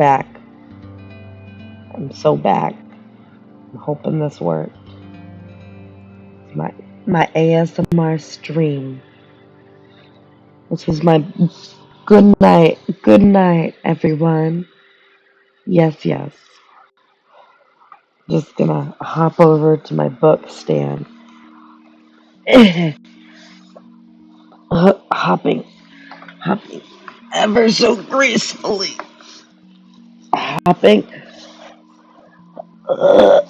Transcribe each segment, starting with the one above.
back. I'm so back. I'm hoping this works. My ASMR stream. This was my good night. Good night, everyone. Yes, yes. Just gonna hop over to my book stand. hopping ever so gracefully. Hopping. Uh,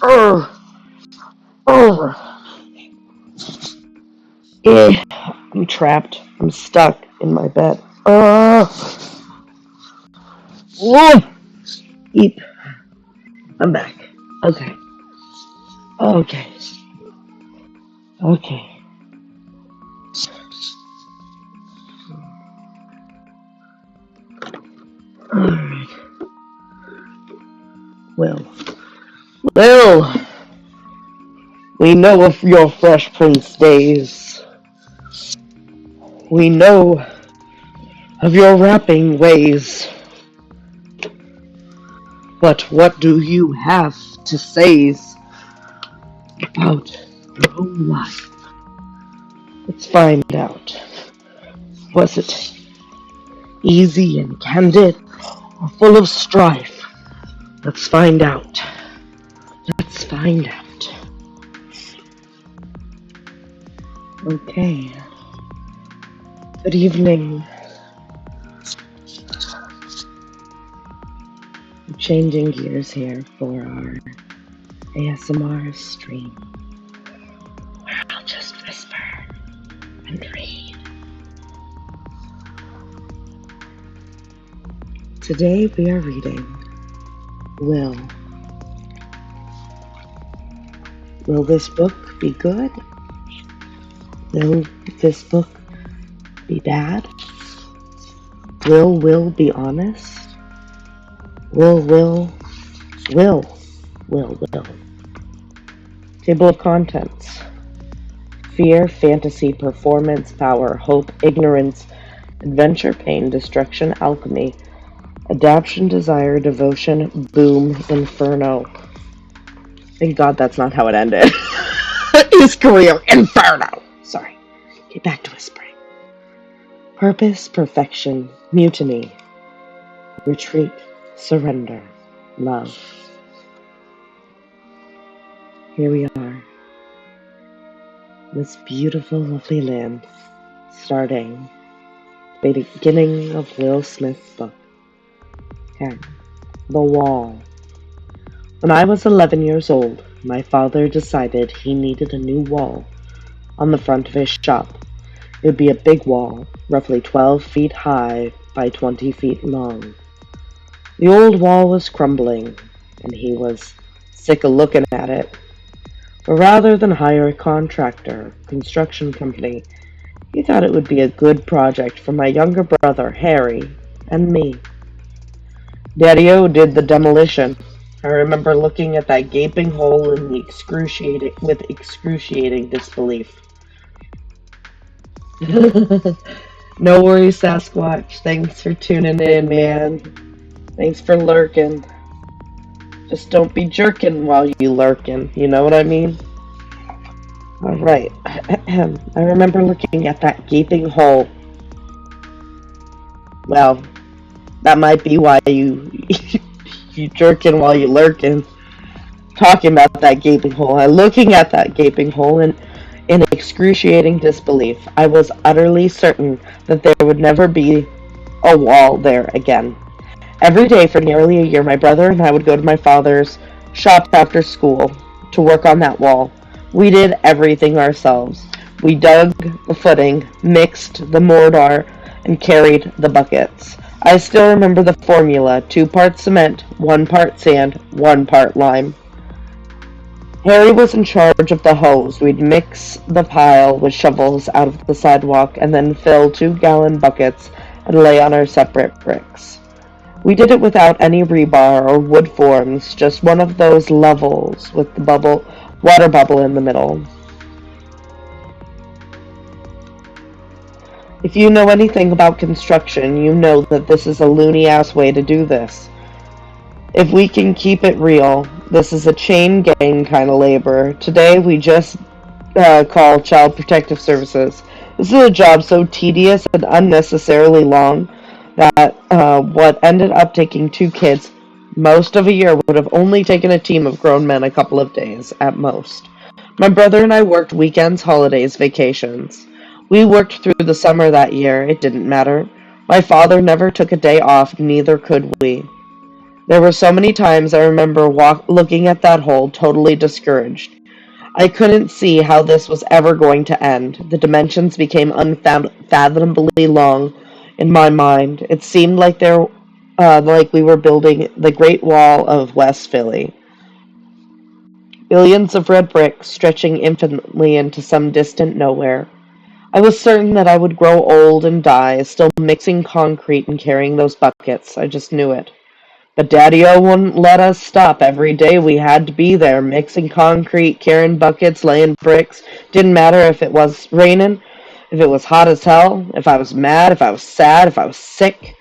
uh, I'm trapped. I'm stuck in my bed. Eep. I'm back. Okay. Okay. Okay. Alright. Well, we know of your Fresh Prince days. We know of your rapping ways. But what do you have to say about your own life? Let's find out. Was it easy and candid or full of strife? Let's find out. Let's find out. Okay. Good evening. I'm changing gears here for our ASMR stream, where I'll just whisper and read. Today we are reading Will. Will this book be good? Will this book be bad? Will be honest? Will. Table of contents. Fear, fantasy, performance, power, hope, ignorance, adventure, pain, destruction, alchemy, adaptation, desire, devotion, boom, inferno. Thank God that's not how it ended. His career, inferno. Sorry. Get back to whispering. Purpose, perfection, mutiny, retreat, surrender, love. Here we are. This beautiful, lovely land, starting the beginning of Will Smith's book. 10. The Wall. When I was 11 years old, my father decided he needed a new wall on the front of his shop. It would be a big wall, roughly 12 feet high by 20 feet long. The old wall was crumbling, and he was sick of looking at it. But rather than hire a contractor, construction company, he thought it would be a good project for my younger brother, Harry, and me. Daddy-O did the demolition. I remember looking at that gaping hole with excruciating disbelief. No worries, Sasquatch. Thanks for tuning in, man. Thanks for lurking. Just don't be jerking while you lurking. You know what I mean? Alright. I remember looking at that gaping hole. Well, that might be why you jerking while you lurking. Talking about that gaping hole. I'm looking at that gaping hole and in excruciating disbelief. I was utterly certain that there would never be a wall there again. Every day for nearly a year, my brother and I would go to my father's shop after school to work on that wall. We did everything ourselves. We dug the footing, mixed the mortar, and carried the buckets. I still remember the formula: 2 parts cement, 1 part sand, 1 part lime. Harry was in charge of the hose. We'd mix the pile with shovels out of the sidewalk and then fill 2-gallon buckets and lay on our separate bricks. We did it without any rebar or wood forms, just one of those levels with the water bubble in the middle. If you know anything about construction, you know that this is a loony ass way to do this. If we can keep it real, this is a chain gang kind of labor. Today we just call Child Protective Services. This is a job so tedious and unnecessarily long that what ended up taking two kids most of a year would have only taken a team of grown men a couple of days at most. My brother and I worked weekends, holidays, vacations. We worked through the summer that year. It didn't matter. My father never took a day off, neither could we. There were so many times I remember looking at that hole, totally discouraged. I couldn't see how this was ever going to end. The dimensions became unfathomably long in my mind. It seemed like we were building the Great Wall of West Philly. Billions of red bricks stretching infinitely into some distant nowhere. I was certain that I would grow old and die, still mixing concrete and carrying those buckets. I just knew it. But Daddy-O wouldn't let us stop. Every day we had to be there, mixing concrete, carrying buckets, laying bricks. Didn't matter if it was raining, if it was hot as hell, if I was mad, if I was sad, if I was sick.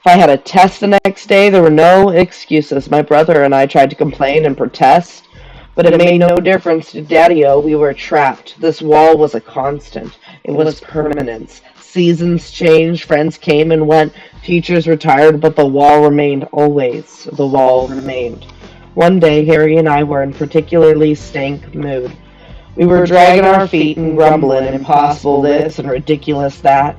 If I had a test the next day, there were no excuses. My brother and I tried to complain and protest, but it made no difference to Daddy-O. We were trapped. This wall was a constant. It was permanence. Seasons changed, friends came and went, teachers retired, but the wall remained always. The wall remained. One day, Harry and I were in particularly stank mood. We were dragging our feet and grumbling, impossible this and ridiculous that.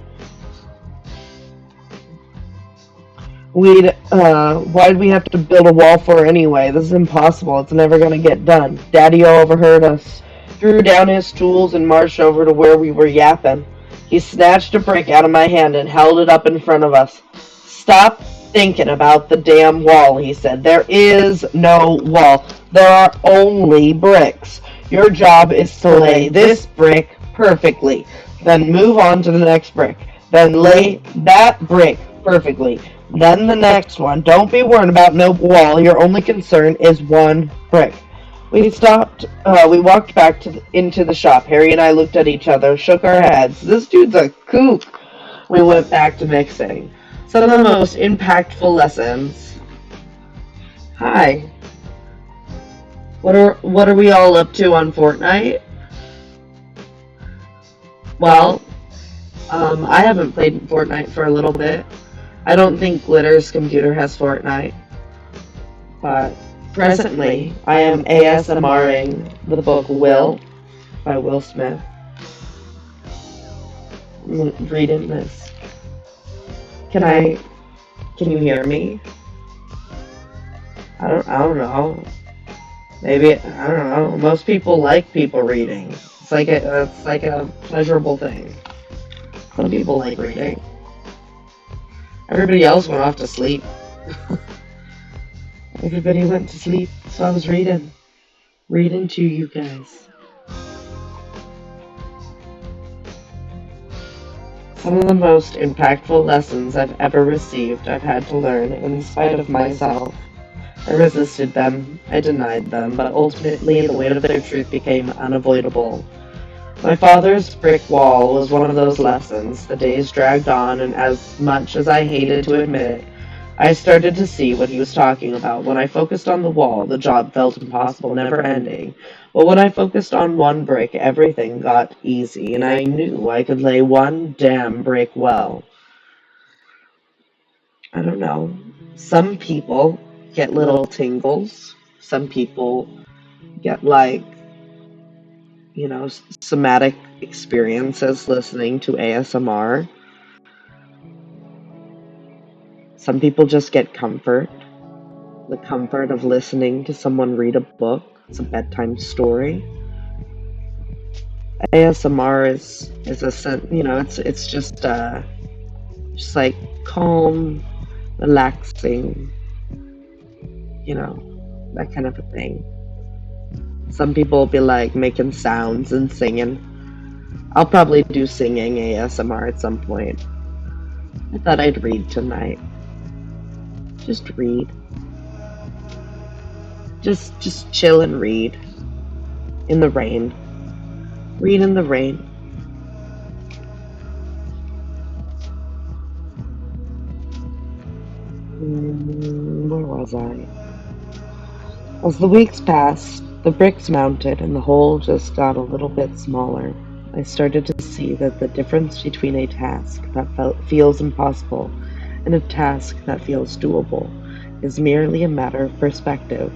Why'd we have to build a wall for anyway? This is impossible. It's never gonna get done. Daddy-O overheard us, threw down his tools, and marched over to where we were yapping. He snatched a brick out of my hand and held it up in front of us. Stop thinking about the damn wall, he said. There is no wall. There are only bricks. Your job is to lay this brick perfectly. Then move on to the next brick. Then lay that brick perfectly. Then the next one. Don't be worried about no wall. Your only concern is one brick. We stopped. We walked back into the shop. Harry and I looked at each other, shook our heads. This dude's a kook. We went back to mixing. Some of the most impactful lessons. Hi. What are we all up to on Fortnite? Well, I haven't played Fortnite for a little bit. I don't think Glitter's computer has Fortnite, but presently I am ASMRing the book Will by Will Smith. Reading this. Can you hear me? I don't know. Maybe, I don't know. Most people like people reading. It's like a pleasurable thing. Some people like reading. Everybody else went off to sleep. Everybody went to sleep, so I was reading. Reading to you guys. Some of the most impactful lessons I've ever received I've had to learn in spite of myself. I resisted them, I denied them, but ultimately the weight of their truth became unavoidable. My father's brick wall was one of those lessons. The days dragged on, and as much as I hated to admit it, I started to see what he was talking about. When I focused on the wall, the job felt impossible, never ending. But when I focused on one brick, everything got easy, and I knew I could lay one damn brick well. I don't know. Some people get little tingles. Some people get somatic experiences listening to ASMR. Some people just get comfort. The comfort of listening to someone read a book. It's a bedtime story. ASMR is it's just like calm, relaxing, that kind of a thing. Some people will be like making sounds and singing. I'll probably do singing ASMR at some point. I thought I'd read tonight. Just read. Just chill and read. In the rain. Read in the rain. Where was I? As the weeks passed, the bricks mounted and the hole just got a little bit smaller. I started to see that the difference between a task that feels impossible and a task that feels doable is merely a matter of perspective.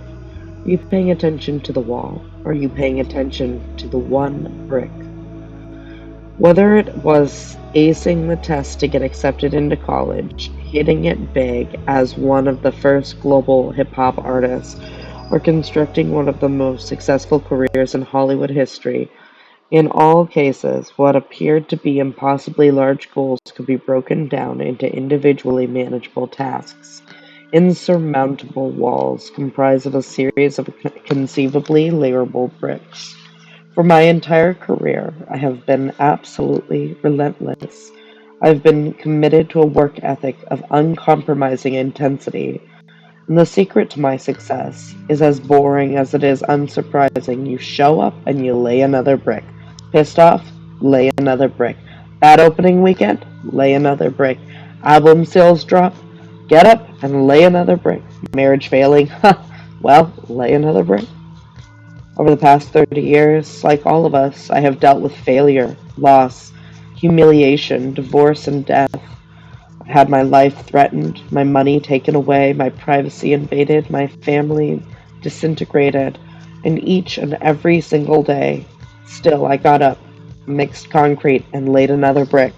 Are you paying attention to the wall? Or are you paying attention to the one brick? Whether it was acing the test to get accepted into college, hitting it big as one of the first global hip hop artists, or constructing one of the most successful careers in Hollywood history, in all cases, what appeared to be impossibly large goals could be broken down into individually manageable tasks. Insurmountable walls comprised of a series of conceivably layerable bricks. For my entire career, I have been absolutely relentless. I've been committed to a work ethic of uncompromising intensity, and the secret to my success is as boring as it is unsurprising. You show up and you lay another brick. Pissed off? Lay another brick. Bad opening weekend? Lay another brick. Album sales drop? Get up and lay another brick. Marriage failing? Well, lay another brick. Over the past 30 years, like all of us, I have dealt with failure, loss, humiliation, divorce, and death. I've had my life threatened, my money taken away, my privacy invaded, my family disintegrated, and each and every single day, still I got up, mixed concrete, and laid another brick.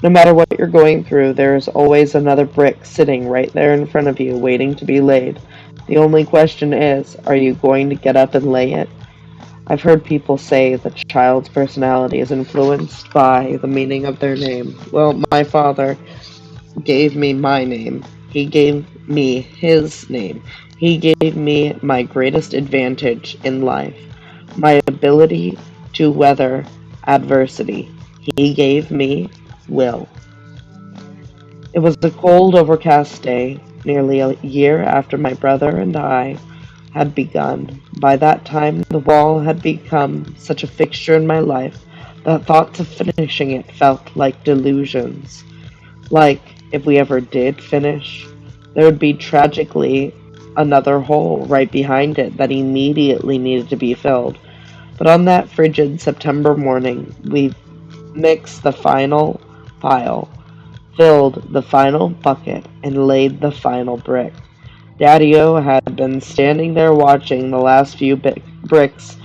No matter what you're going through, there is always another brick sitting right there in front of you, waiting to be laid. The only question is, are you going to get up and lay it? I've heard people say that a child's personality is influenced by the meaning of their name. Well, my father gave me my name. He gave me his name. He gave me my greatest advantage in life, my ability to weather adversity. He gave me will. It was a cold, overcast day, nearly a year after my brother and I had begun. By that time, the wall had become such a fixture in my life that thoughts of finishing it felt like delusions. Like, if we ever did finish, there would be tragically another hole right behind it that immediately needed to be filled. But on that frigid September morning, we mixed the final pile, filled the final bucket, and laid the final brick. Daddy-O had been standing there watching the last few bricks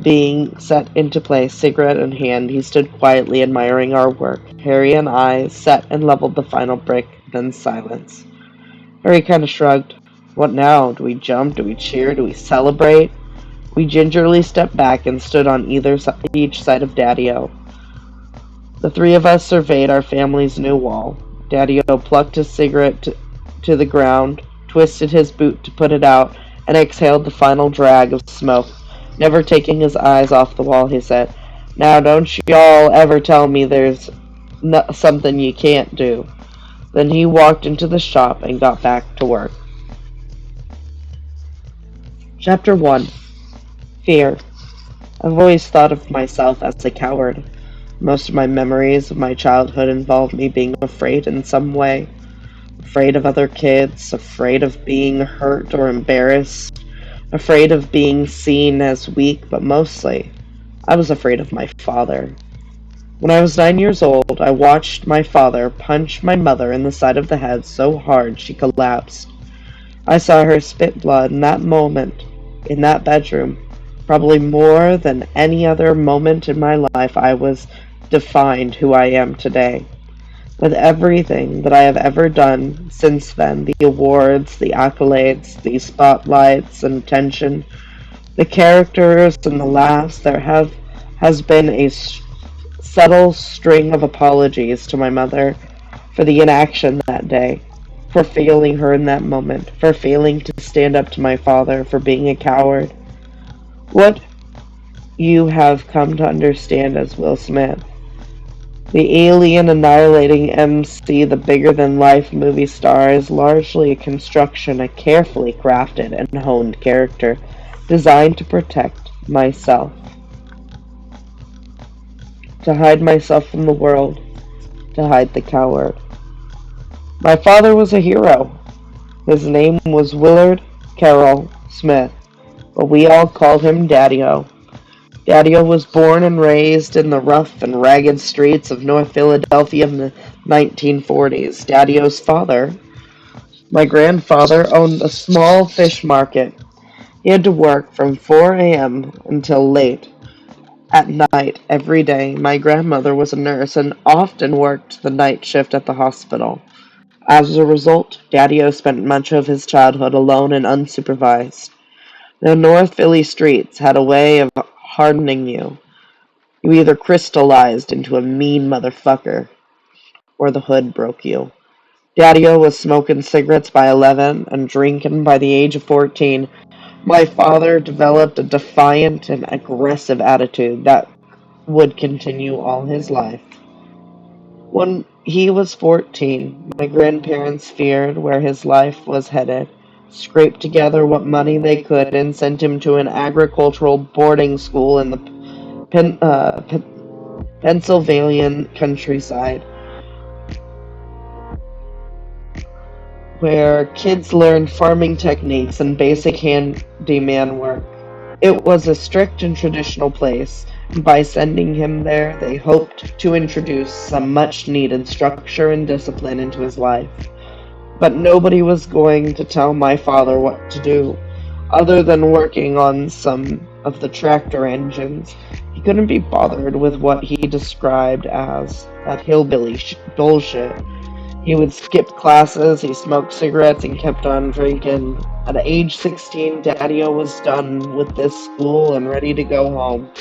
being set into place, cigarette in hand. He stood quietly admiring our work. Harry and I set and leveled the final brick, then silence. Harry kind of shrugged. What now? Do we jump? Do we cheer? Do we celebrate? We gingerly stepped back and stood on each side of Daddy-O. The three of us surveyed our family's new wall. Daddy-O plucked his cigarette to the ground, twisted his boot to put it out, and exhaled the final drag of smoke. Never taking his eyes off the wall, he said, "Now don't y'all ever tell me there's something you can't do." Then he walked into the shop and got back to work. Chapter 1. Fear. I've always thought of myself as a coward. Most of my memories of my childhood involve me being afraid in some way. Afraid of other kids, afraid of being hurt or embarrassed, afraid of being seen as weak, but mostly, I was afraid of my father. When I was 9 years old, I watched my father punch my mother in the side of the head so hard she collapsed. I saw her spit blood in that moment, in that bedroom. Probably more than any other moment in my life, I was defined who I am today. With everything that I have ever done since then, the awards, the accolades, the spotlights and attention, the characters and the laughs, there has been a subtle string of apologies to my mother for the inaction that day, for failing her in that moment, for failing to stand up to my father, for being a coward. What you have come to understand as Will Smith, the alien annihilating MC, the bigger than life movie star, is largely a construction, a carefully crafted and honed character designed to protect myself, to hide myself from the world, to hide the coward. My father was a hero. His name was Willard Carroll Smith, but we all called him Daddy-O. Daddy-O was born and raised in the rough and ragged streets of North Philadelphia in the 1940s. Daddy-O's father, my grandfather, owned a small fish market. He had to work from 4 a.m. until late at night every day. My grandmother was a nurse and often worked the night shift at the hospital. As a result, Daddy-O spent much of his childhood alone and unsupervised. The North Philly streets had a way of hardening you. You either crystallized into a mean motherfucker, or the hood broke you. Daddy-O was smoking cigarettes by 11 and drinking by the age of 14. My father developed a defiant and aggressive attitude that would continue all his life. When he was 14, my grandparents feared where his life was headed, scraped together what money they could, and sent him to an agricultural boarding school in the Pennsylvania countryside, where kids learned farming techniques and basic handyman work. It was a strict and traditional place. By sending him there, they hoped to introduce some much needed structure and discipline into his life. But nobody was going to tell my father what to do, other than working on some of the tractor engines. He couldn't be bothered with what he described as that hillbilly bullshit. He would skip classes, he smoked cigarettes, and kept on drinking. At age 16, Daddy-O was done with this school and ready to go home.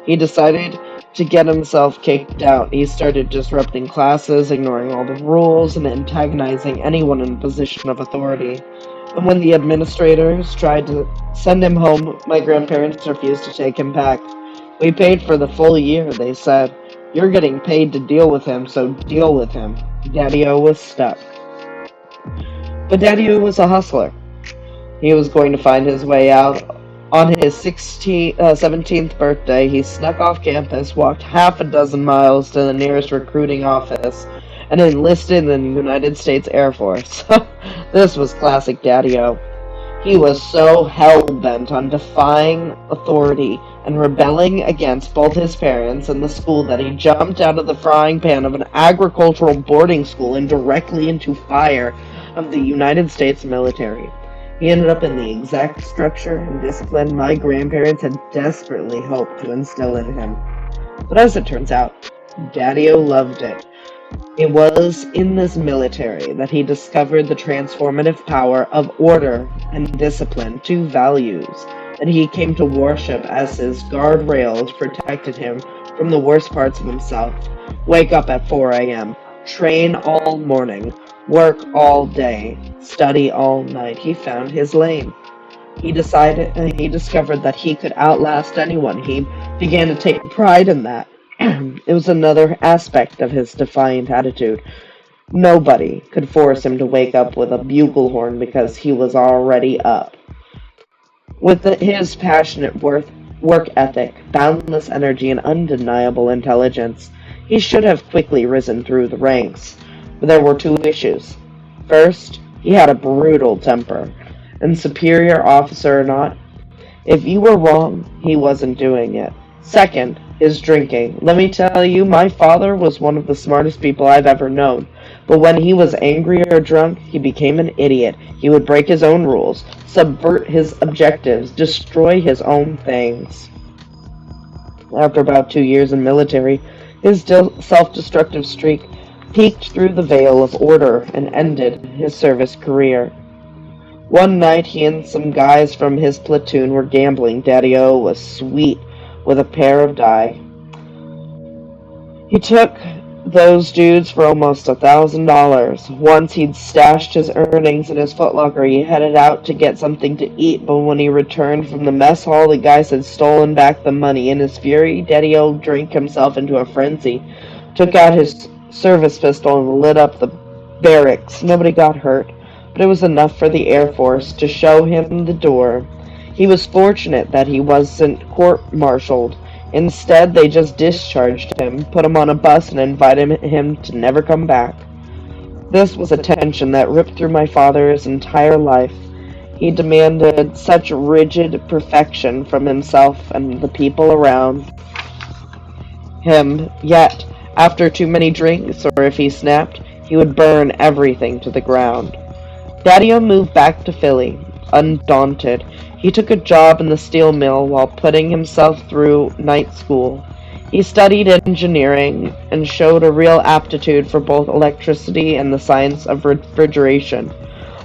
He decided to get himself kicked out. He started disrupting classes, ignoring all the rules, and antagonizing anyone in a position of authority. And when the administrators tried to send him home, my grandparents refused to take him back. We paid for the full year, they said. You're getting paid to deal with him, so deal with him. Daddy-O was stuck. But Daddy-O was a hustler. He was going to find his way out. On his 17th birthday, he snuck off campus, walked half a dozen miles to the nearest recruiting office, and enlisted in the United States Air Force. This was classic Daddy-O. He was so hell-bent on defying authority and rebelling against both his parents and the school that he jumped out of the frying pan of an agricultural boarding school and directly into fire of the United States military. He ended up in the exact structure and discipline my grandparents had desperately hoped to instill in him. But as it turns out, Daddy-O loved it. It was in this military that he discovered the transformative power of order and discipline, two values that he came to worship as his guardrails protected him from the worst parts of himself. Wake up at 4 a.m., train all morning, work all day, study all night. He found his lane. He discovered that he could outlast anyone. He began to take pride in that. It was another aspect of his defiant attitude. Nobody could force him to wake up with a bugle horn because he was already up. With his passionate work ethic, boundless energy, and undeniable intelligence, he should have quickly risen through the ranks. But there were two issues. First, he had a brutal temper, and superior officer or not, if you were wrong, he wasn't doing it. Second, his drinking. Let me tell you, my father was one of the smartest people I've ever known. But when he was angry or drunk, he became an idiot. He would break his own rules, subvert his objectives, destroy his own things. After about 2 years in military, his self-destructive streak peeked through the veil of order and ended his service career. One night, he and some guys from his platoon were gambling. Daddy-O was sweet with a pair of die. He took those dudes for almost $1,000. Once he'd stashed his earnings in his footlocker, he headed out to get something to eat, but when he returned from the mess hall, the guys had stolen back the money. In his fury, Daddy-O drank himself into a frenzy, took out his service pistol and lit up the barracks. Nobody got hurt, but it was enough for the Air Force to show him the door. He was fortunate that he wasn't court-martialed. Instead, they just discharged him, put him on a bus, and invited him to never come back. This was a tension that ripped through my father's entire life. He demanded such rigid perfection from himself and the people around him, yet, after too many drinks, or if he snapped, he would burn everything to the ground. Daddy-O moved back to Philly, undaunted. He took a job in the steel mill while putting himself through night school. He studied engineering and showed a real aptitude for both electricity and the science of refrigeration.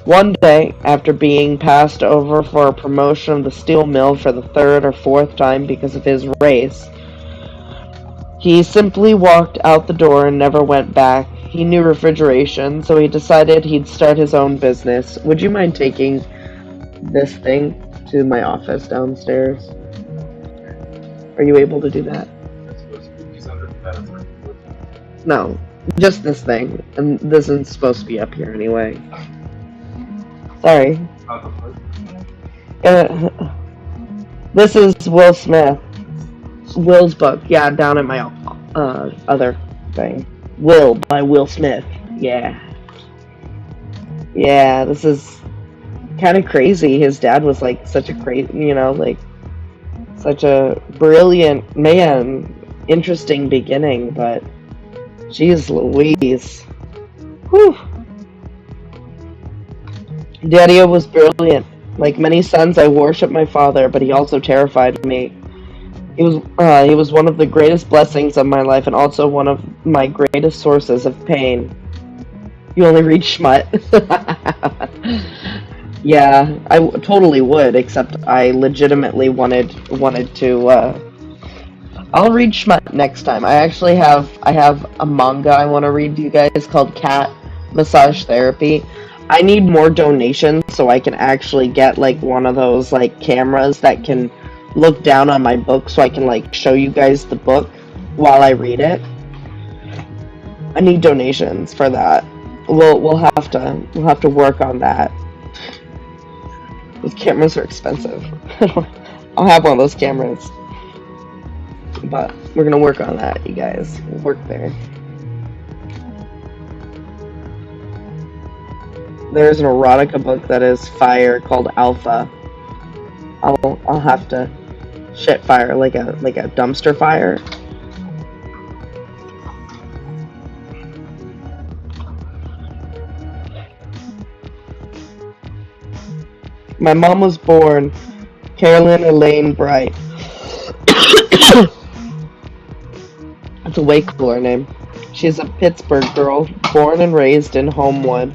One day, after being passed over for a promotion of the steel mill for the third or fourth time because of his race, he simply walked out the door and never went back. He knew refrigeration, so he decided he'd start his own business. Would you mind taking this thing to my office downstairs? Are you able to do that? No, just this thing. And this is supposed to be up here anyway. Sorry. Uh, this is Will Smith. Will's book. Yeah, down at my other thing. Will by Will Smith. Yeah. Yeah, this is kind of crazy. His dad was like such a crazy, like such a brilliant man. Interesting beginning, but jeez Louise. Whew. Daddy was brilliant. Like many sons, I worshiped my father, but he also terrified me. He was one of the greatest blessings of my life, and also one of my greatest sources of pain. You only read Schmut. Yeah, totally would, except I legitimately wanted to. I'll read Schmut next time. I have a manga I want to read to you guys called Cat Massage Therapy. I need more donations so I can actually get like one of those like cameras that can look down on my book so I can like show you guys the book while I read it. I need donations for that. We'll have to work on that. Those cameras are expensive. I'll have one of those cameras. But we're gonna work on that, you guys. We'll work there. There's an erotica book that is fire called Alpha. I'll have to shit fire like a dumpster fire. My mom was born Carolyn Elaine Bright. That's a way cooler name. She's a Pittsburgh girl, born and raised in Homewood,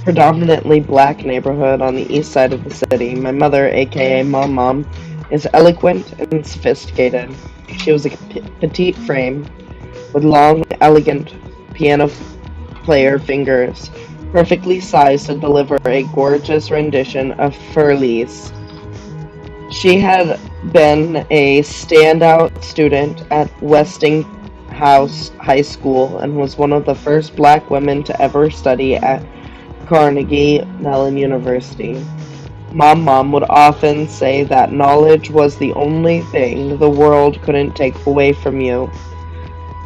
predominantly black neighborhood on the east side of the city. My mother, aka Mom Mom, is eloquent and sophisticated. She was a petite frame with long, elegant piano player fingers, perfectly sized to deliver a gorgeous rendition of Furley's. She had been a standout student at Westinghouse High School and was one of the first black women to ever study at Carnegie Mellon University. Mom would often say that knowledge was the only thing the world couldn't take away from you,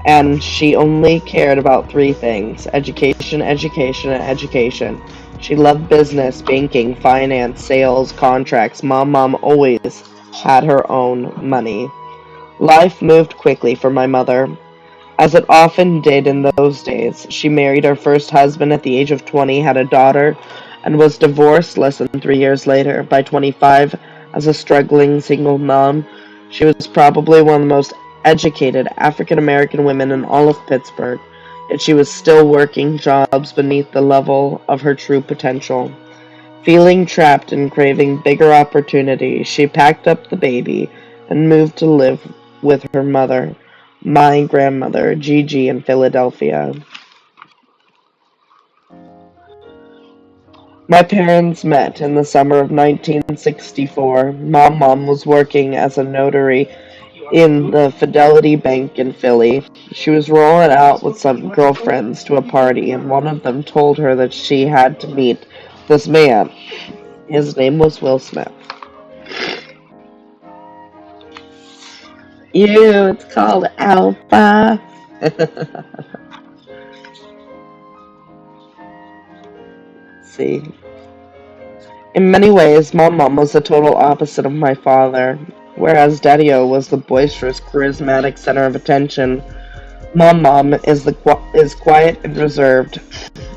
and she only cared about three things: education, education, and education. She loved business, banking, finance, sales, contracts. Mom always had her own money. Life moved quickly for my mother, as it often did in those days. She married her first husband at the age of 20, had a daughter, and was divorced less than 3 years later. By 25, as a struggling single mom, she was probably one of the most educated African American women in all of Pittsburgh, yet she was still working jobs beneath the level of her true potential. Feeling trapped and craving bigger opportunities, she packed up the baby and moved to live with her mother, my grandmother, Gigi, in Philadelphia. My parents met in the summer of 1964. Mom was working as a notary in the Fidelity Bank in Philly. She was rolling out with some girlfriends to a party, and one of them told her that she had to meet this man. His name was Will Smith. Ew, it's called Alpha. see. In many ways, Mom was the total opposite of my father. Whereas Daddy-O was the boisterous, charismatic center of attention, Mom is quiet and reserved,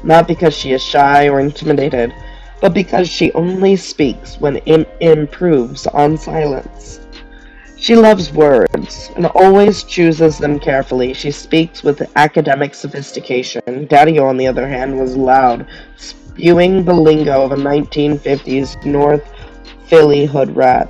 not because she is shy or intimidated, but because she only speaks when it improves on silence. She loves words and always chooses them carefully. She speaks with academic sophistication. Daddy-O, on the other hand, was loud, spewing the lingo of a 1950s North Philly hood rat.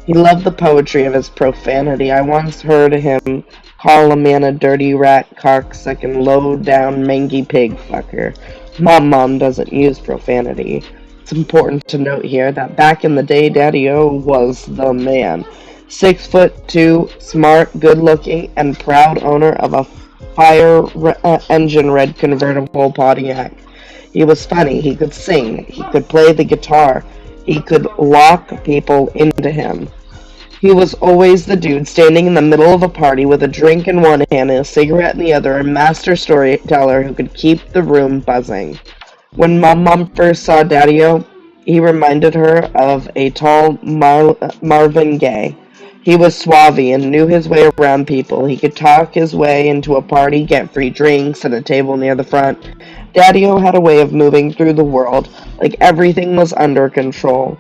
He loved the poetry of his profanity. I once heard him call a man a dirty rat, cocksucking, low-down, mangy pig fucker. Mom doesn't use profanity. It's important to note here that back in the day, Daddy-O was the man. 6'2", smart, good-looking, and proud owner of a engine red convertible Pontiac. He was funny, he could sing, he could play the guitar, he could lock people into him. He was always the dude standing in the middle of a party with a drink in one hand and a cigarette in the other, a master storyteller who could keep the room buzzing. When Mom first saw Daddy-O, he reminded her of a tall Marvin Gaye. He was suave and knew his way around people. He could talk his way into a party, get free drinks at a table near the front. Daddy-O had a way of moving through the world like everything was under control.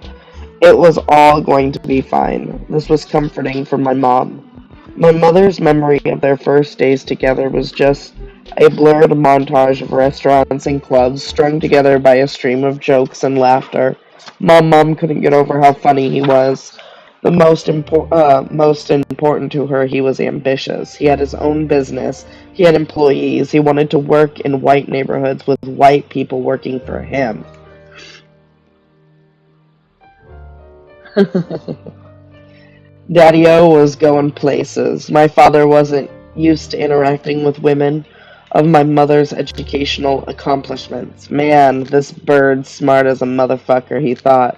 It was all going to be fine. This was comforting for my mom. My mother's memory of their first days together was just a blurred montage of restaurants and clubs strung together by a stream of jokes and laughter. Mom couldn't get over how funny he was. The most important to her, he was ambitious. He had his own business. He had employees. He wanted to work in white neighborhoods with white people working for him. Daddy-O was going places. My father wasn't used to interacting with women of my mother's educational accomplishments. Man, this bird's smart as a motherfucker, he thought.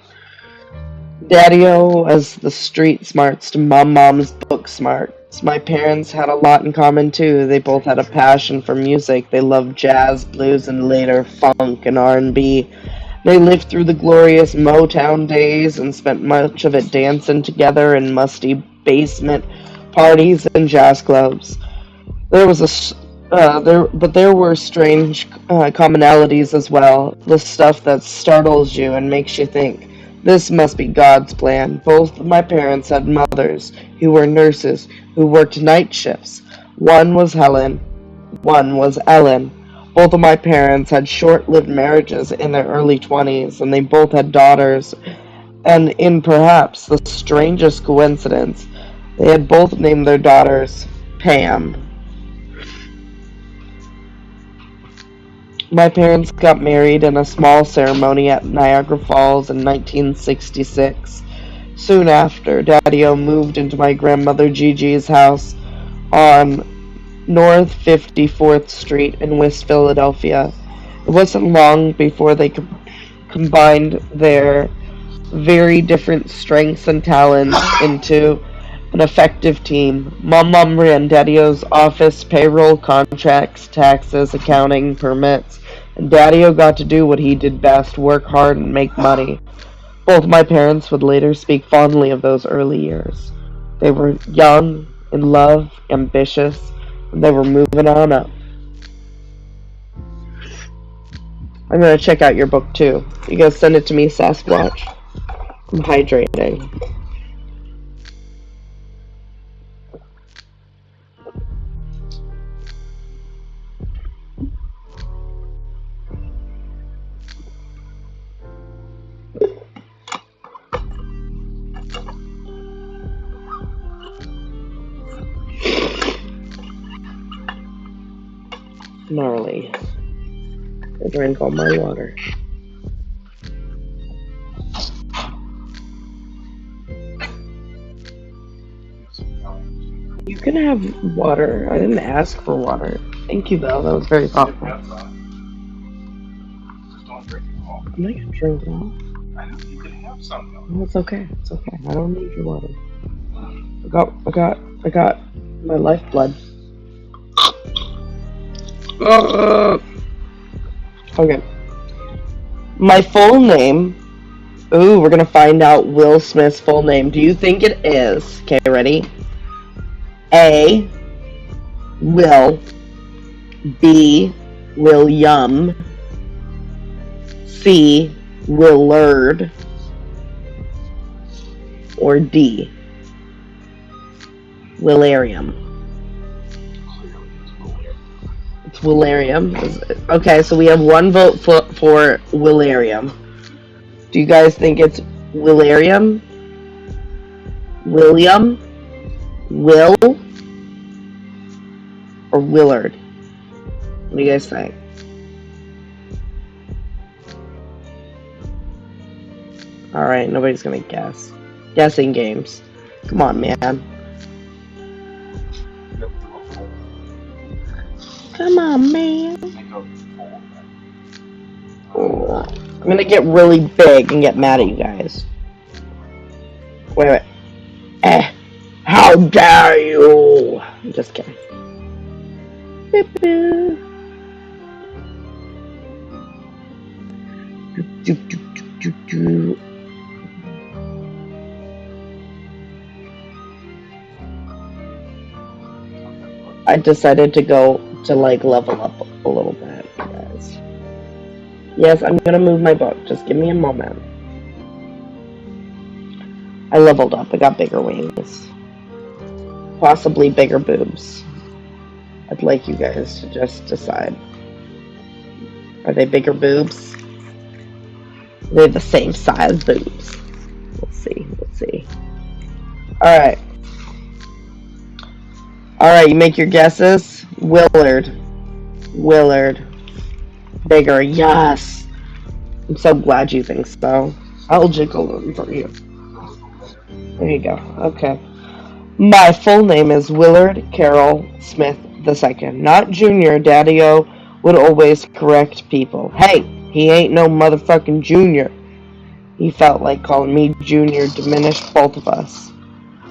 Daddy-O was the street smarts to Mom's book smarts. My parents had a lot in common too. They both had a passion for music. They loved jazz, blues, and later funk and R&B. They lived through the glorious Motown days and spent much of it dancing together in musty basement parties and jazz clubs. There was but there were strange commonalities as well. The stuff that startles you and makes you think, this must be God's plan. Both of my parents had mothers who were nurses who worked night shifts. One was Helen, one was Ellen. Both of my parents had short-lived marriages in their early 20s, and they both had daughters. And in perhaps the strangest coincidence, they had both named their daughters Pam. My parents got married in a small ceremony at Niagara Falls in 1966. Soon after, Daddy-O moved into my grandmother Gigi's house on North 54th Street in West Philadelphia. It wasn't long before they combined their very different strengths and talents into an effective team. Mom ran Daddy-O's office, payroll, contracts, taxes, accounting, permits, and Daddy-O got to do what he did best, work hard and make money. Both my parents would later speak fondly of those early years. They were young, in love, ambitious, and they were moving on up. I'm gonna check out your book too. You guys send it to me, Sasquatch. I'm hydrating. Gnarly. I drank all my water. You can have water. I didn't ask for water. Thank you, though. That was very thoughtful. I'm not gonna drink it all. I know you can have some though. No, it's okay. It's okay. I don't need your water. I got my lifeblood. Okay. My full name. Ooh, we're gonna find out Will Smith's full name. Do you think it is? Okay, ready? A. Will. B. William. C. Willard. Or D. Willarium. It's Willarium. Okay, so we have one vote for Willarium. Do you guys think it's Willarium? William? Will? Or Willard? What do you guys think? Alright, nobody's gonna guess. Guessing games. Come on, man. Come on, man. Oh, I'm gonna get really big and get mad at you guys. Wait. How dare you! I'm just kidding. I decided to go to level up a little bit, guys. Yes, I'm gonna move my book. Just give me a moment. I leveled up. I got bigger wings. Possibly bigger boobs. I'd like you guys to just decide. Are they bigger boobs? They're the same size boobs. Let's see. Alright. Alright, you make your guesses. Willard. Bigger, yes! I'm so glad you think so. I'll jiggle them for you. There you go. Okay. My full name is Willard Carroll Smith II. Not Junior. Daddy-O would always correct people. Hey, he ain't no motherfucking Junior. He felt like calling me Junior diminished both of us.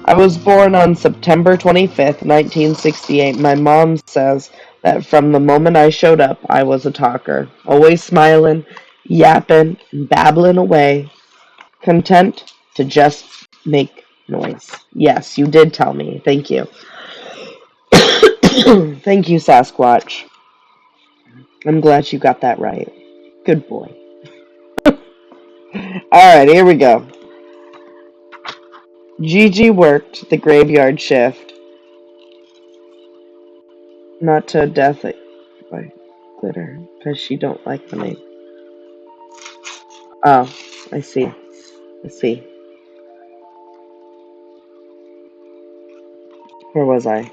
I was born on September 25th, 1968. My mom says that from the moment I showed up, I was a talker. Always smiling, yapping, and babbling away. Content to just make noise. Yes, you did tell me. Thank you. Thank you, Sasquatch. I'm glad you got that right. Good boy. Alright, here we go. Gigi worked the graveyard shift. Not to death by glitter, because she don't like the name. Oh, I see. Where was I?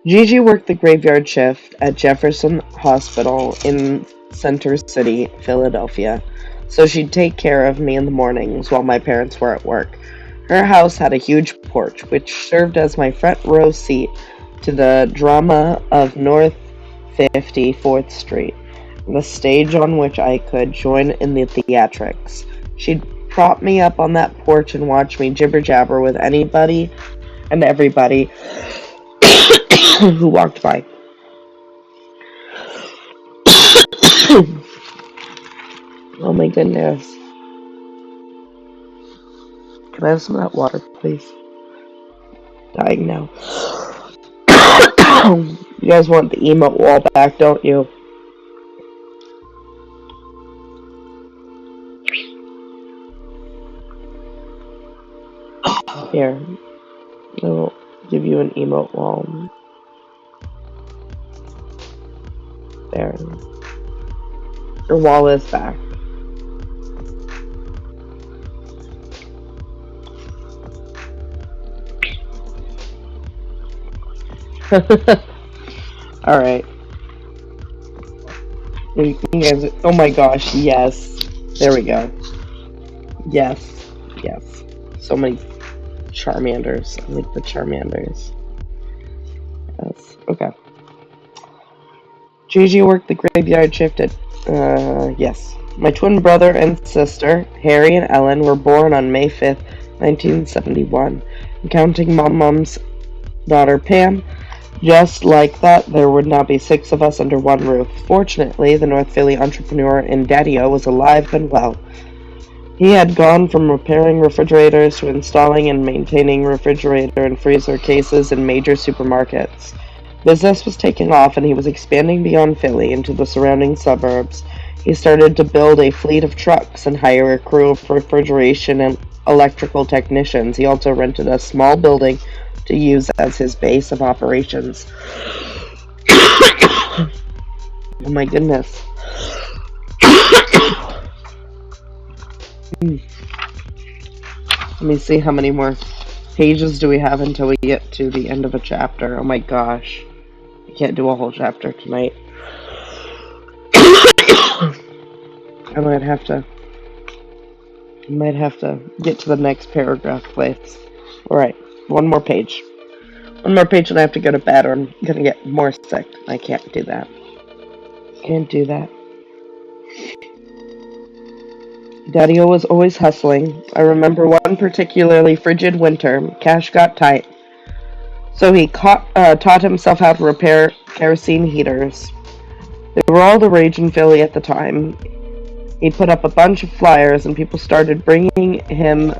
Gigi worked the graveyard shift at Jefferson Hospital in Center City, Philadelphia, so she'd take care of me in the mornings while my parents were at work. Her house had a huge porch, which served as my front row seat to the drama of North 54th Street, the stage on which I could join in the theatrics. She'd prop me up on that porch and watch me jibber-jabber with anybody and everybody who walked by. Oh my goodness. Can I have some of that water, please? Dying now. You guys want the emote wall back, don't you? Here. I'll give you an emote wall. There. Your wall is back. Alright. You guys, oh my gosh, yes. There we go. Yes. So many Charmanders. I like the Charmanders. Yes. Okay. Gigi worked the graveyard shift at, yes. My twin brother and sister, Harry and Ellen, were born on May 5th, 1971. And counting Mom's daughter Pam, Just like that, there would now be 6 of us under one roof. Fortunately, the North Philly entrepreneur in Daddy-O was alive and well. He had gone from repairing refrigerators to installing and maintaining refrigerator and freezer cases in major supermarkets. Business was taking off and he was expanding beyond Philly into the surrounding suburbs. He started to build a fleet of trucks and hire a crew of refrigeration and electrical technicians. He also rented a small building to use as his base of operations. Oh my goodness. Let me see how many more pages do we have until we get to the end of a chapter. Oh my gosh. I can't do a whole chapter tonight. I might have to get to the next paragraph, please. Alright, one more page. One more page and I have to go to bed or I'm gonna get more sick. I can't do that. Can't do that. Daddy-O was always hustling. I remember one particularly frigid winter. Cash got tight. So he taught himself how to repair kerosene heaters. They were all the rage in Philly at the time. He put up a bunch of flyers and people started bringing him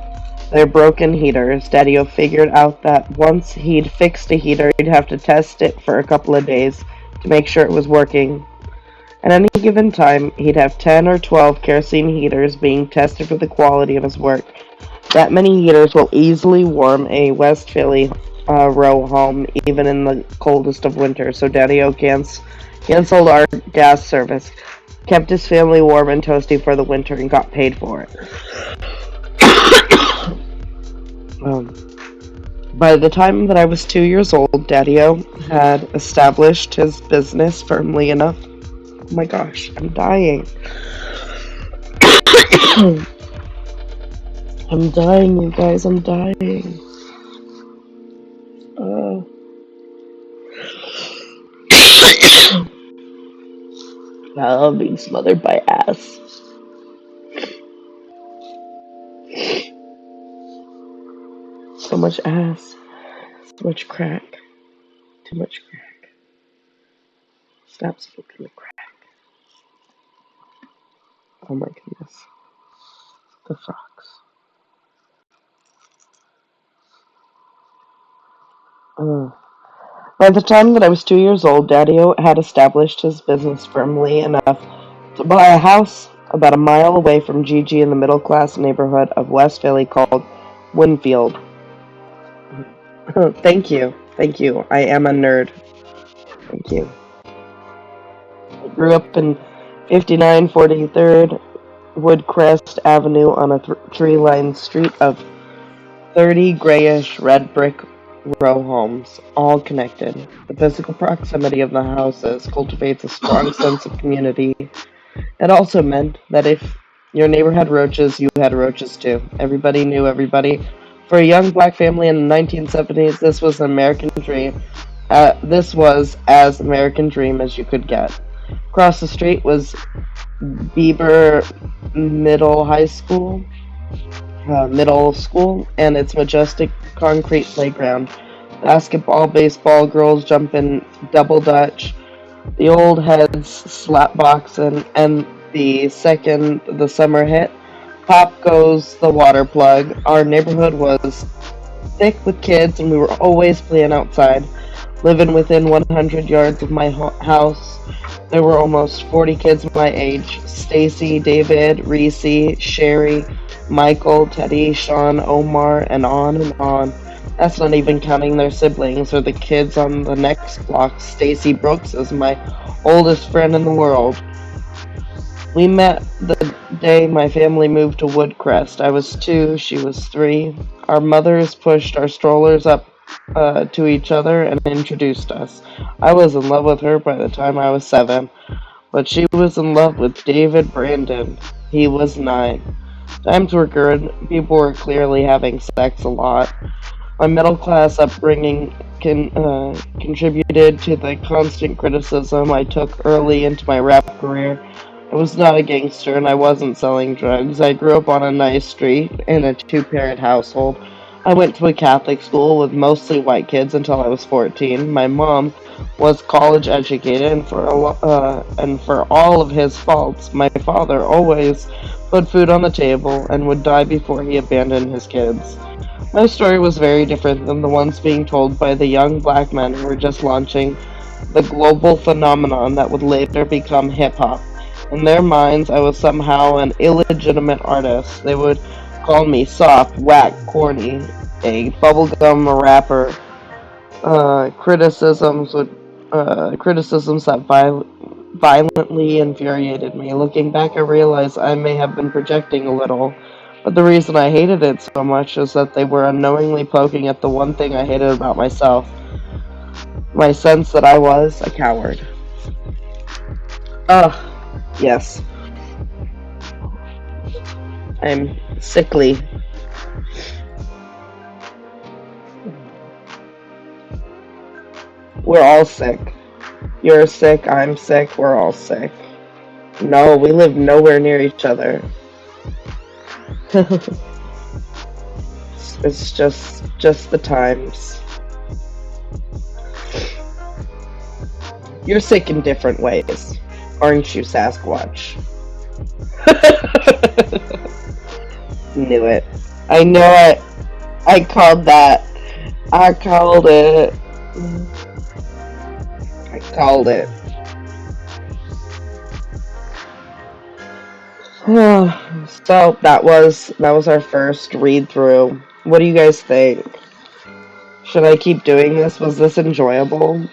their broken heaters. Daddy-O figured out that once he'd fixed a heater, he'd have to test it for a couple of days to make sure it was working. At any given time, he'd have 10 or 12 kerosene heaters being tested for the quality of his work. That many heaters will easily warm a West Philly row home, even in the coldest of winters, so Daddy-O canceled our gas service, kept his family warm and toasty for the winter, and got paid for it. By the time that I was 2 years old, Daddy-O had established his business firmly enough. Oh my gosh, I'm dying. I'm dying, you guys, I'm dying. I love being smothered by ass. So much ass. So much crack. Too much crack. Stop smoking the crack. Oh my goodness. The frogs. By the time that I was 2 years old, Daddy-O had established his business firmly enough to buy a house about a mile away from Gigi in the middle-class neighborhood of West Philly called Winfield. Thank you. Thank you. I am a nerd. Thank you. I grew up in 5943rd Woodcrest Avenue on a tree-lined street of 30 grayish red brick row homes, all connected. The physical proximity of the houses cultivates a strong sense of community. It also meant that if your neighbor had roaches, you had roaches too. Everybody knew everybody. For a young black family in the 1970s, this was an American dream. This was as American dream as you could get. Across the street was Bieber Middle School, and its majestic concrete playground. Basketball, baseball, girls jumping, double dutch, the old heads slap boxing, and the second the summer hit, pop goes the water plug. Our neighborhood was thick with kids, and we were always playing outside. Living within 100 yards of my house, there were almost 40 kids my age. Stacy, David, Reese, Sherry, Michael, Teddy, Sean, Omar, and on and on. That's not even counting their siblings or the kids on the next block. Stacy Brooks is my oldest friend in the world. We met the day my family moved to Woodcrest. I was 2, she was 3. Our mothers pushed our strollers up to each other and introduced us. I was in love with her by the time I was 7, but she was in love with David Brandon. He was 9. Times were good. People were clearly having sex a lot. My middle-class upbringing contributed to the constant criticism I took early into my rap career. I was not a gangster and I wasn't selling drugs. I grew up on a nice street in a 2-parent household. I went to a Catholic school with mostly white kids until I was 14. My mom was college educated, and for all of his faults, my father always put food on the table and would die before he abandoned his kids. My story was very different than the ones being told by the young black men who were just launching the global phenomenon that would later become hip hop. In their minds, I was somehow an illegitimate artist. They would call me soft, whack, corny, a bubblegum rapper. Criticisms that violently infuriated me. Looking back, I realized I may have been projecting a little, but the reason I hated it so much is that they were unknowingly poking at the one thing I hated about myself, my sense that I was a coward. Ugh, yes, I'm sickly. We're all sick. You're sick, I'm sick, we're all sick. No, we live nowhere near each other. It's just the times. You're sick in different ways, aren't you, Sasquatch? Knew it. I know it. I called that. I called it. I called it. So that was our first read through. What do you guys think? Should I keep doing this? Was this enjoyable?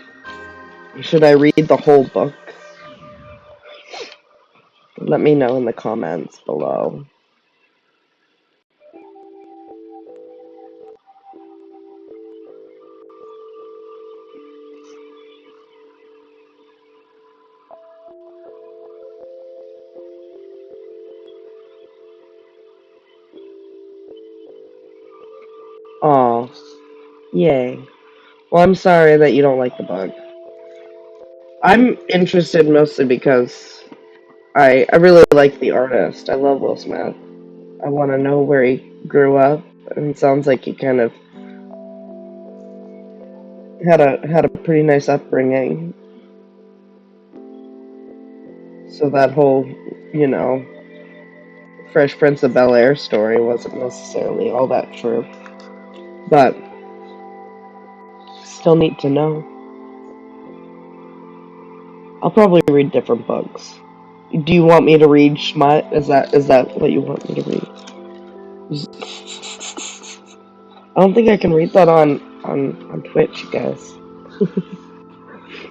Should I read the whole book? Let me know in the comments below. Oh, yay. Well, I'm sorry that you don't like the book. I'm interested mostly because I really like the artist. I love Will Smith. I want to know where he grew up, and it sounds like he kind of had a pretty nice upbringing. So that whole, you know, Fresh Prince of Bel Air story wasn't necessarily all that true, but still need to know. I'll probably read different books. Do you want me to read Schmut? Is that what you want me to read? I don't think I can read that on Twitch, you guys.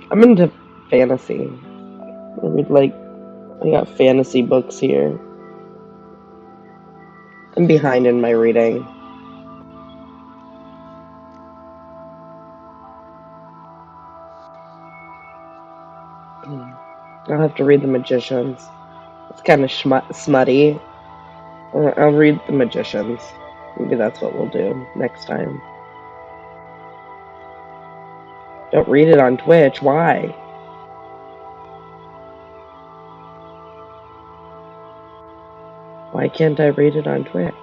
I'm into fantasy. I read I got fantasy books here. I'm behind in my reading. I'll have to read The Magicians. It's kind of smutty. I'll read The Magicians. Maybe that's what we'll do next time. Don't read it on Twitch. Why? Why can't I read it on Twitch?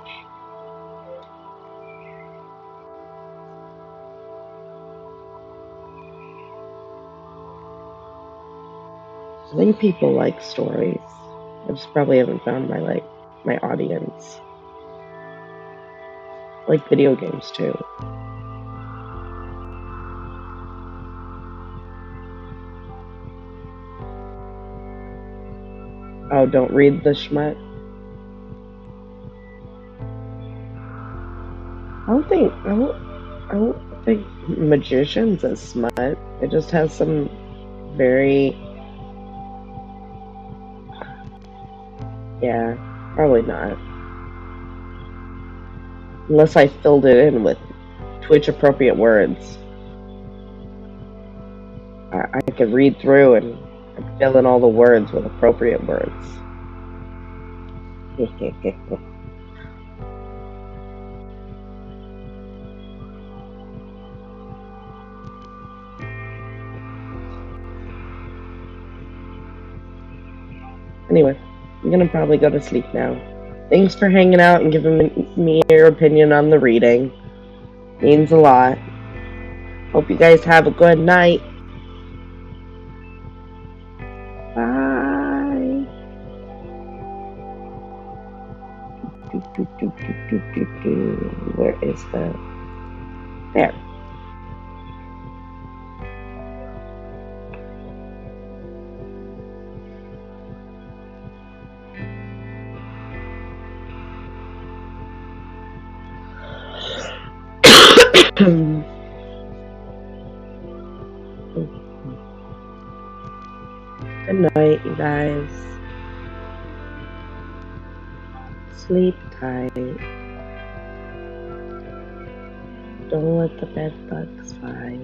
I think people like stories. I just probably haven't found my audience. I like video games too. Oh, don't read the Schmut. I don't think Magicians is smut. It just has some very, yeah, probably not. Unless I filled it in with Twitch appropriate words. I could read through and fill in all the words with appropriate words. Anyway, I'm gonna probably go to sleep now. Thanks for hanging out and giving me your opinion on the reading. Means a lot. Hope you guys have a good night. Bye. Where is the... There. Good night, you guys. Sleep tight. Don't let the bed bugs fly.